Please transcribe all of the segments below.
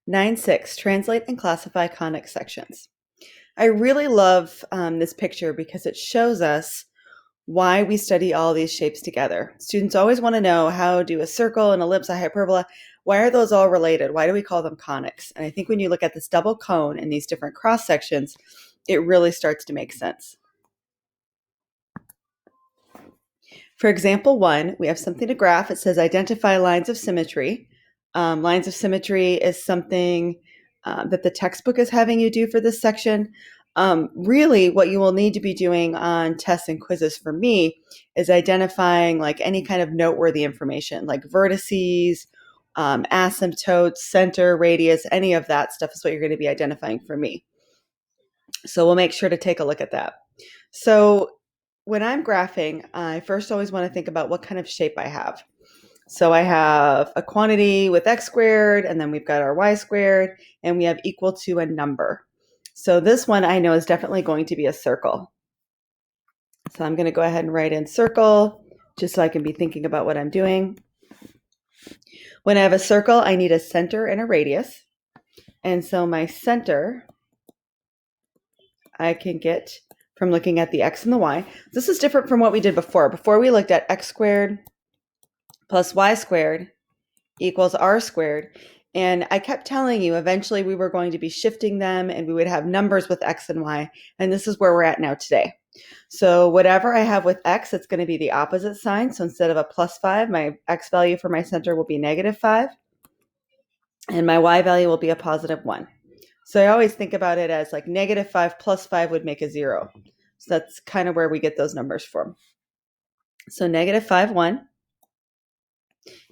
9.6, translate and classify conic sections. I really love this picture because it shows us why we study all these shapes together. Students always want to know, how do a circle, an ellipse, a hyperbola, why are those all related? Why do we call them conics? And I think when you look at this double cone and these different cross sections, it really starts to make sense. For example 1, we have something to graph. It says identify lines of symmetry. Lines of symmetry is something that the textbook is having you do for this section. Really, what you will need to be doing on tests and quizzes for me is identifying like any kind of noteworthy information, like vertices, asymptotes, center, radius, any of that stuff is what you're going to be identifying for me. So we'll make sure to take a look at that. So when I'm graphing, I first always want to think about what kind of shape I have. So I have a quantity with x squared, and then we've got our y squared, and we have equal to a number. So this one I know is definitely going to be a circle. So I'm going to go ahead and write in circle, just so I can be thinking about what I'm doing. When I have a circle, I need a center and a radius. And so my center, I can get from looking at the x and the y. This is different from what we did before. Before we looked at x squared plus y squared equals r squared. And I kept telling you eventually we were going to be shifting them and we would have numbers with x and y. And this is where we're at now today. So whatever I have with x, it's going to be the opposite sign. So instead of a +5, my x value for my center will be -5. And my y value will be a +1. So I always think about it as like -5 plus 5 would make a 0. So that's kind of where we get those numbers from. So -5, 1.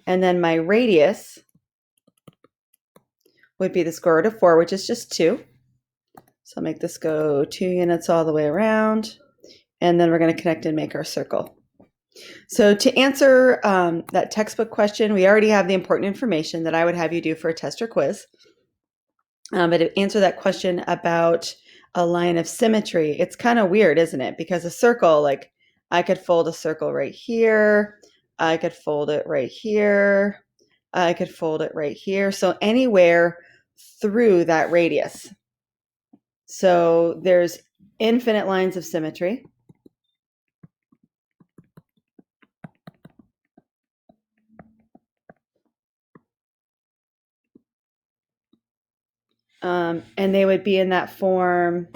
And then my radius would be the square root of 4, which is just 2. So I'll make this go 2 units all the way around. And then we're going to connect and make our circle. So to answer that textbook question, we already have the important information that I would have you do for a test or quiz. But to answer that question about a line of symmetry, it's kind of weird, isn't it? Because a circle, like I could fold a circle right here. I could fold it right here. I could fold it right here. So anywhere through that radius. So there's infinite lines of symmetry. And they would be in that form.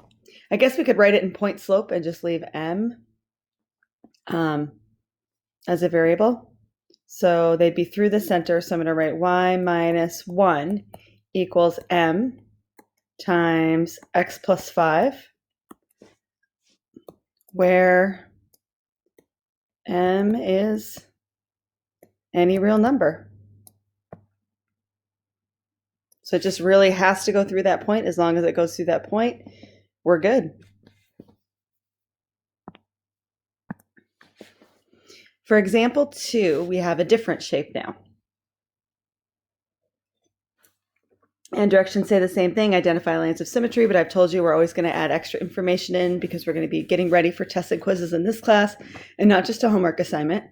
I guess we could write it in point slope and just leave m as a variable. So they'd be through the center. So I'm going to write y minus 1 equals m times x plus 5, where m is any real number. So it just really has to go through that point. As long as it goes through that point, we're good. For example 2, we have a different shape now. And directions say the same thing, identify lines of symmetry, but I've told you we're always going to add extra information in because we're going to be getting ready for tests and quizzes in this class and not just a homework assignment.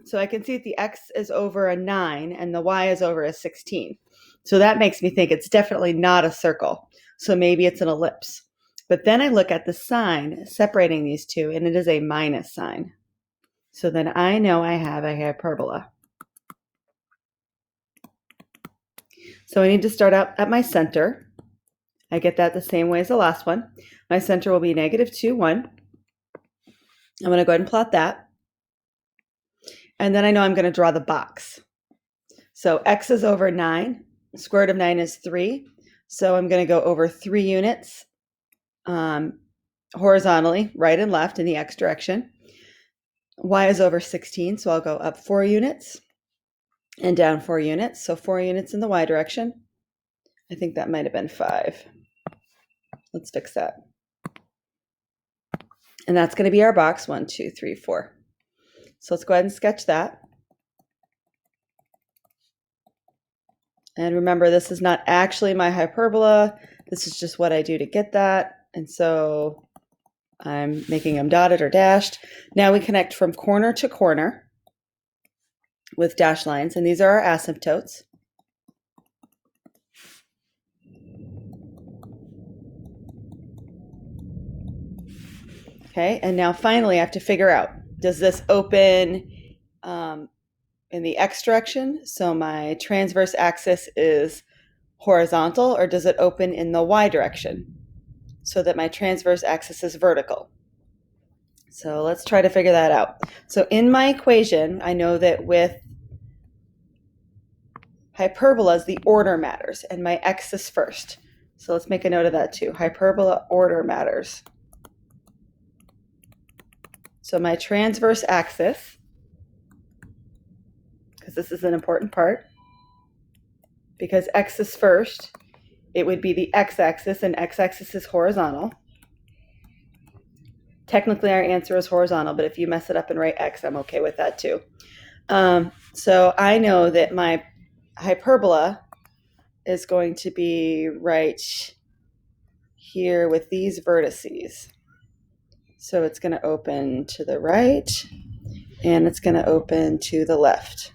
So I can see that the x is over a 9 and the y is over a 16. So that makes me think it's definitely not a circle. So maybe it's an ellipse. But then I look at the sign separating these two, and it is a minus sign. So then I know I have a hyperbola. So I need to start out at my center. I get that the same way as the last one. My center will be -2, 1. I'm going to go ahead and plot that. And then I know I'm going to draw the box. So x is over 9. Square root of 9 is 3. So I'm going to go over 3 units horizontally, right and left in the x direction. Y is over 16, so I'll go up 4 units and down 4 units. So 4 units in the y direction. I think that might have been 5. Let's fix that. And that's going to be our box, 1, 2, 3, 4. So let's go ahead and sketch that. And remember, this is not actually my hyperbola. This is just what I do to get that. And so I'm making them dotted or dashed. Now we connect from corner to corner with dashed lines, and these are our asymptotes. Okay, and now finally I have to figure out, does this open in the x direction, so my transverse axis is horizontal, or does it open in the y direction so that my transverse axis is vertical? So let's try to figure that out. So in my equation, I know that with hyperbolas, the order matters, and my x is first. So let's make a note of that too. Hyperbola order matters. So my transverse axis, because this is an important part, because x is first, it would be the x-axis, and x-axis is horizontal. Technically, our answer is horizontal, but if you mess it up and write x, I'm okay with that too. So I know that my hyperbola is going to be right here with these vertices. So it's going to open to the right, and it's going to open to the left.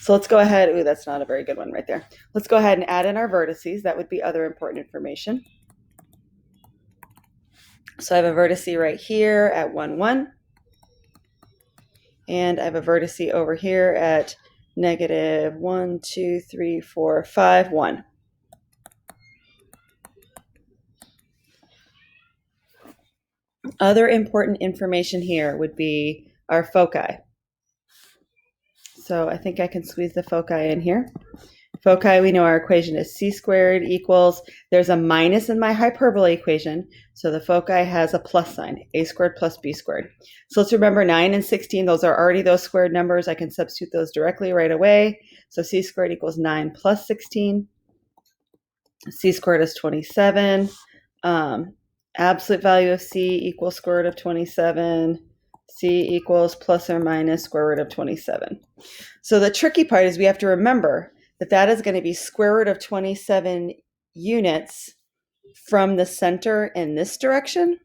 So let's go ahead. Ooh, that's not a very good one right there. Let's go ahead and add in our vertices. That would be other important information. So I have a vertice right here at 1, 1. And I have a vertice over here at negative 1, 2, 3, 4, 5, 1. Other important information here would be our foci. So I think I can squeeze the foci in here. Foci, we know our equation is c squared equals, there's a minus in my hyperbola equation, so the foci has a plus sign, a squared plus b squared. So let's remember 9 and 16, those are already those squared numbers. I can substitute those directly right away. So c squared equals 9 plus 16. C squared is 27. Absolute value of c equals square root of 27. C equals plus or minus square root of 27. So the tricky part is we have to remember that that is going to be square root of 27 units from the center in this direction,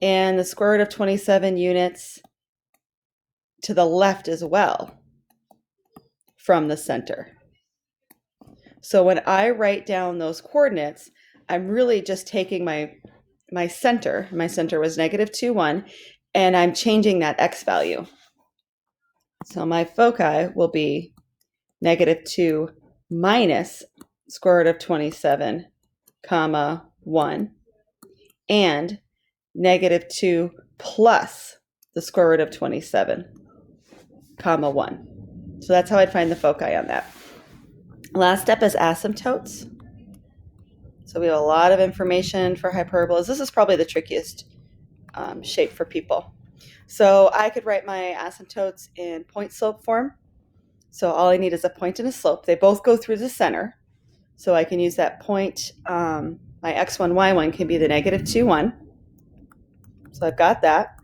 and the square root of 27 units to the left as well from the center. So when I write down those coordinates, I'm really just taking my center. My center was negative 2, 1, and I'm changing that x value. So my foci will be negative 2 minus square root of 27, comma 1, and negative 2 plus the square root of 27, comma 1. So that's how I'd find the foci on that. Last step is asymptotes. So we have a lot of information for hyperbolas. This is probably the trickiest shape for people. So I could write my asymptotes in point slope form. So all I need is a point and a slope. They both go through the center. So I can use that point. My x1, y1 can be the negative 2, 1. So I've got that.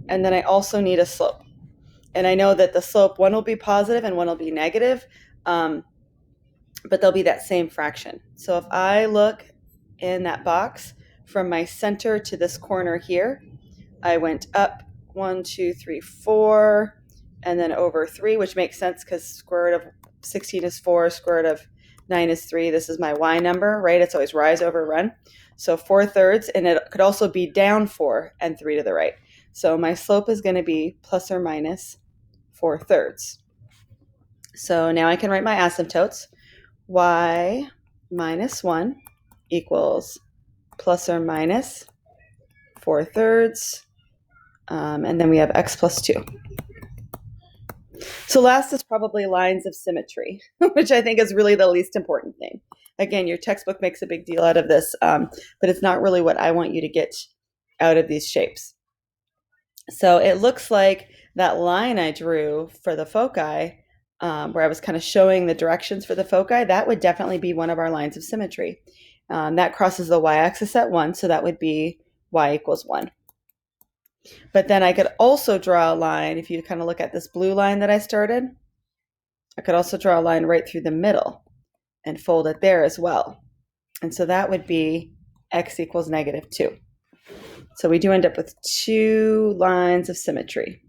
And then I also need a slope. And I know that the slope, one will be positive and one will be negative, but they'll be that same fraction. So if I look in that box from my center to this corner here, I went up 1, 2, 3, 4, and then over 3, which makes sense because square root of 16 is 4, square root of 9 is 3. This is my y number, right? It's always rise over run. So 4/3, and it could also be down 4 and 3 to the right. So my slope is going to be plus or minus 4/3. So now I can write my asymptotes. Y minus 1 equals plus or minus 4/3. And then we have x plus 2. So last is probably lines of symmetry, which I think is really the least important thing. Again, your textbook makes a big deal out of this, but it's not really what I want you to get out of these shapes. So it looks like that line I drew for the foci, where I was kind of showing the directions for the foci, that would definitely be one of our lines of symmetry. That crosses the y-axis at 1, so that would be y equals 1. But then I could also draw a line, if you kind of look at this blue line that I started, I could also draw a line right through the middle and fold it there as well. And so that would be x equals negative 2. So we do end up with 2 lines of symmetry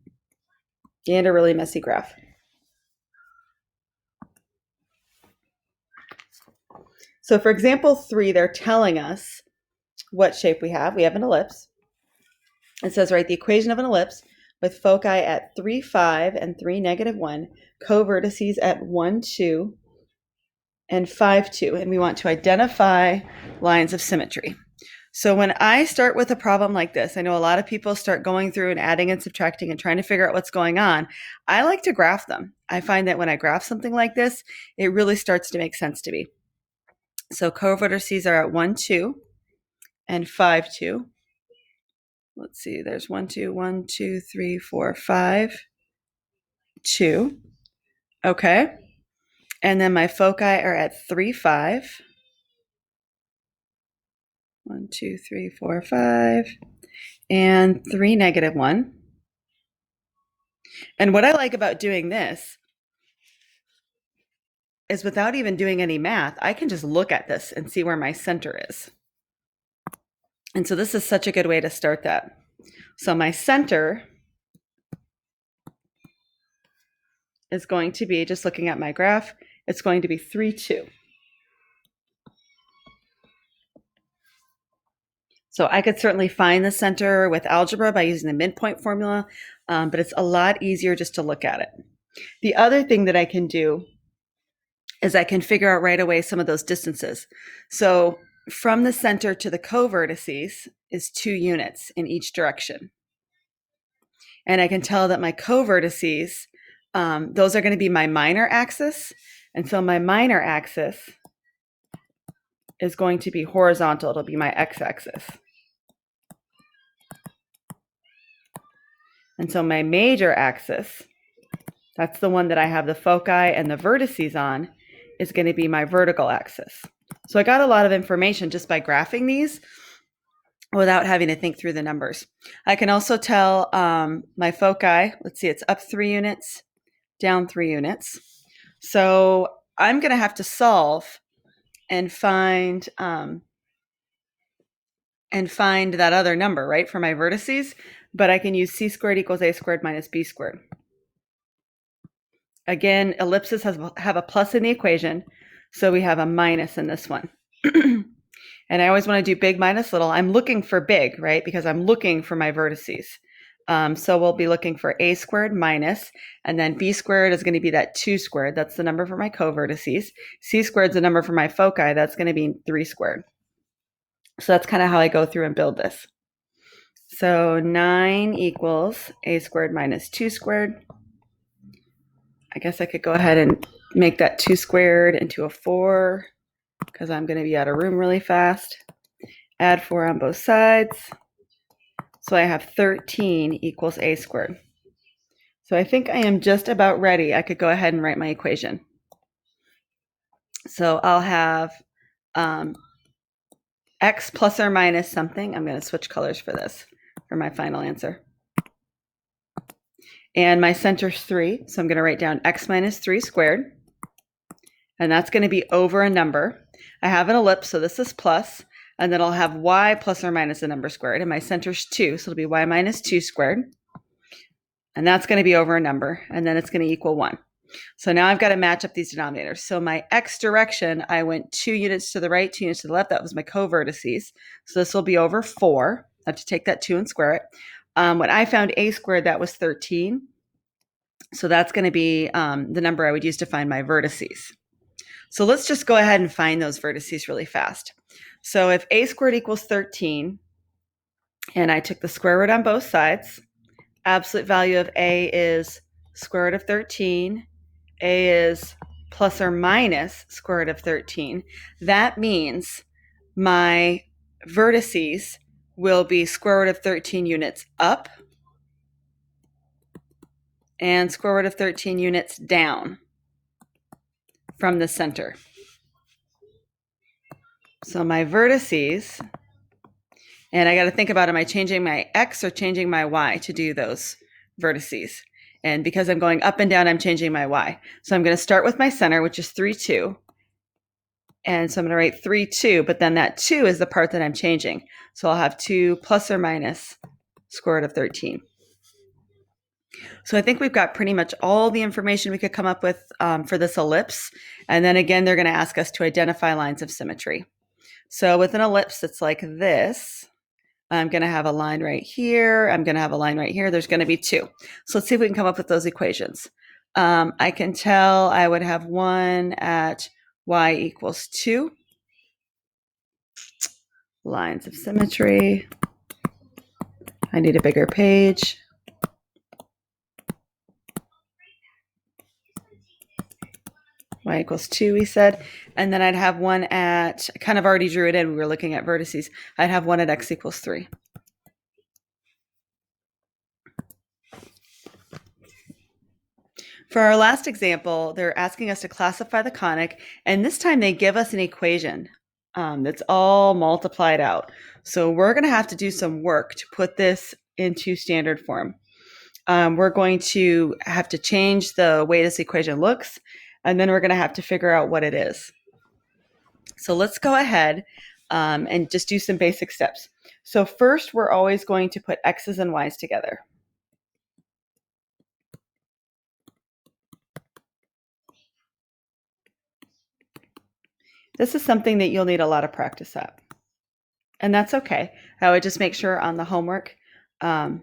and a really messy graph. So for example 3, they're telling us what shape we have. We have an ellipse. It says, write the equation of an ellipse with foci at 3, 5, and 3, -1, co-vertices at 1, 2, and 5, 2. And we want to identify lines of symmetry. So when I start with a problem like this, I know a lot of people start going through and adding and subtracting and trying to figure out what's going on. I like to graph them. I find that when I graph something like this, it really starts to make sense to me. So co-vertices are at 1, 2, and 5, 2. Let's see, there's 1, 2, 1, 2, 3, 4, 5, 2. Okay. And then my foci are at 3, 5. 1, 2, 3, 4, 5. And 3, -1. And what I like about doing this is without even doing any math, I can just look at this and see where my center is. And so this is such a good way to start that. So my center is going to be, just looking at my graph, it's going to be 3, 2. So I could certainly find the center with algebra by using the midpoint formula, but it's a lot easier just to look at it. The other thing that I can do is I can figure out right away some of those distances. So from the center to the co-vertices is 2 units in each direction. And I can tell that my co-vertices, those are going to be my minor axis. And so my minor axis is going to be horizontal. It'll be my x-axis. And so my major axis, that's the one that I have the foci and the vertices on, is going to be my vertical axis. So I got a lot of information just by graphing these without having to think through the numbers. I can also tell my foci, let's see, it's up 3 units, down 3 units. So I'm going to have to solve and find that other number, right, for my vertices. But I can use c squared equals a squared minus b squared. Again, ellipses have a plus in the equation, so we have a minus in this one. And I always want to do big minus little. I'm looking for big, right, because I'm looking for my vertices. So we'll be looking for a squared minus, and then b squared is going to be that 2 squared. That's the number for my co-vertices. C squared is the number for my foci. That's going to be 3 squared. So that's kind of how I go through and build this. So 9 equals a squared minus 2 squared. I guess I could go ahead and make that 2 squared into a 4 because I'm going to be out of room really fast. Add 4 on both sides. So I have 13 equals a squared. So I think I am just about ready. I could go ahead and write my equation. So I'll have x plus or minus something. I'm going to switch colors for this for my final answer. And my center is 3. So I'm going to write down x minus 3 squared. And that's going to be over a number. I have an ellipse, so this is plus. And then I'll have y plus or minus a number squared. And my center is 2, so it'll be y minus 2 squared. And that's going to be over a number. And then it's going to equal 1. So now I've got to match up these denominators. So my x direction, I went 2 units to the right, 2 units to the left. That was my co-vertices. So this will be over 4. I have to take that 2 and square it. When I found a squared, that was 13. So that's going to be the number I would use to find my vertices. So let's just go ahead and find those vertices really fast. So if a squared equals 13, and I took the square root on both sides, absolute value of a is square root of 13. A is plus or minus square root of 13. That means my vertices will be square root of 13 units up and square root of 13 units down from the center. So my vertices, and I got to think about, am I changing my x or changing my y to do those vertices? And because I'm going up and down, I'm changing my y. So I'm going to start with my center, which is 3, 2. And so I'm going to write 3, 2, but then that 2 is the part that I'm changing. So I'll have 2 plus or minus square root of 13. So I think we've got pretty much all the information we could come up with for this ellipse. And then again, they're going to ask us to identify lines of symmetry. So with an ellipse, it's like this. I'm going to have a line right here. I'm going to have a line right here. There's going to be two. So let's see if we can come up with those equations. I can tell I would have one at y equals 2. Lines of symmetry. I need a bigger page. Y equals 2, we said. And then I'd have one at, I kind of already drew it in. We were looking at vertices. I'd have one at x equals 3. For our last example, they're asking us to classify the conic, and this time they give us an equation that's all multiplied out. So we're going to have to do some work to put this into standard form. We're going to have to change the way this equation looks, and then we're going to have to figure out what it is. So let's go ahead and just do some basic steps. So first, we're always going to put x's and y's together. This is something that you'll need a lot of practice at. And that's okay. I would just make sure on the homework to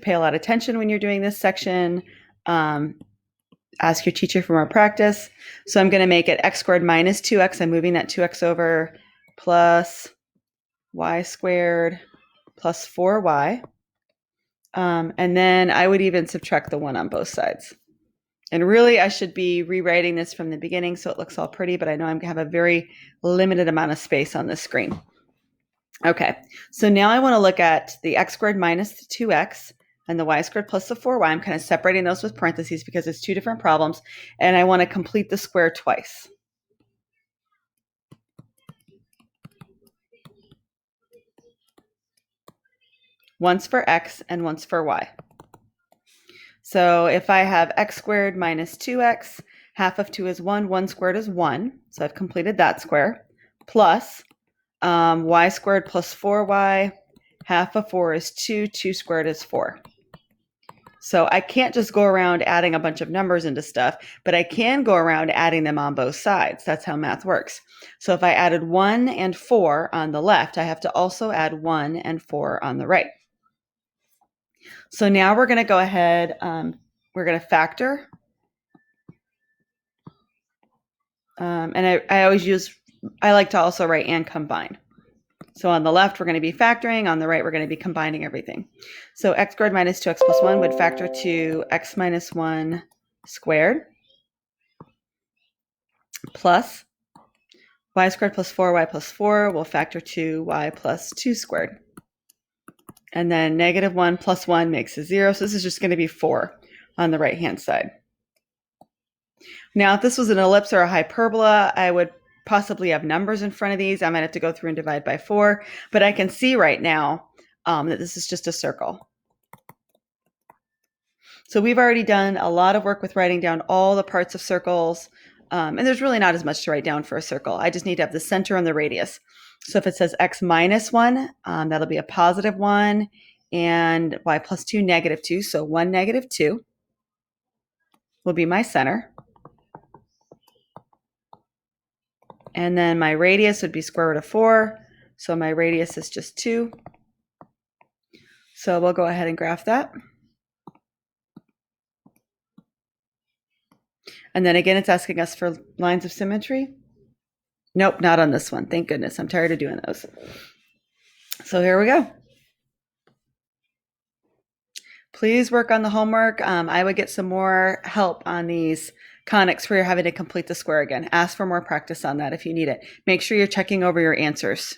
pay a lot of attention when you're doing this section. Ask your teacher for more practice. So I'm going to make it x squared minus 2x. I'm moving that 2x over, plus y squared plus 4y. And then I would even subtract the 1 on both sides. And really, I should be rewriting this from the beginning so it looks all pretty, but I know I'm going to have a very limited amount of space on this screen. Okay, so now I want to look at the x squared minus the 2x and the y squared plus the 4y. I'm kind of separating those with parentheses because it's two different problems, and I want to complete the square twice. Once for x and once for y. So if I have x squared minus 2x, half of 2 is 1, 1 squared is 1, so I've completed that square, plus y squared plus 4y, half of 4 is 2, 2 squared is 4. So I can't just go around adding a bunch of numbers into stuff, but I can go around adding them on both sides. That's how math works. So if I added 1 and 4 on the left, I have to also add 1 and 4 on the right. So now we're going to go ahead, we're going to factor. And I like to also write and combine. So on the left, we're going to be factoring. On the right, we're going to be combining everything. So x squared minus 2x plus 1 would factor to x minus 1 squared plus y squared plus 4y plus 4 will factor to y plus 2 squared. And then negative 1 plus 1 makes a 0. So this is just going to be 4 on the right-hand side. Now, if this was an ellipse or a hyperbola, I would possibly have numbers in front of these. I might have to go through and divide by 4. But I can see right now that this is just a circle. So we've already done a lot of work with writing down all the parts of circles. And there's really not as much to write down for a circle. I just need to have the center and the radius. So if it says x minus 1, that'll be a positive 1, and y plus 2, negative 2. So 1, negative 2 will be my center. And then my radius would be square root of 4. So my radius is just 2. So we'll go ahead and graph that. And then again, it's asking us for lines of symmetry. Nope, not on this one. Thank goodness. I'm tired of doing those. So here we go. Please work on the homework. I would get some more help on these conics where you're having to complete the square again. Ask for more practice on that if you need it. Make sure you're checking over your answers.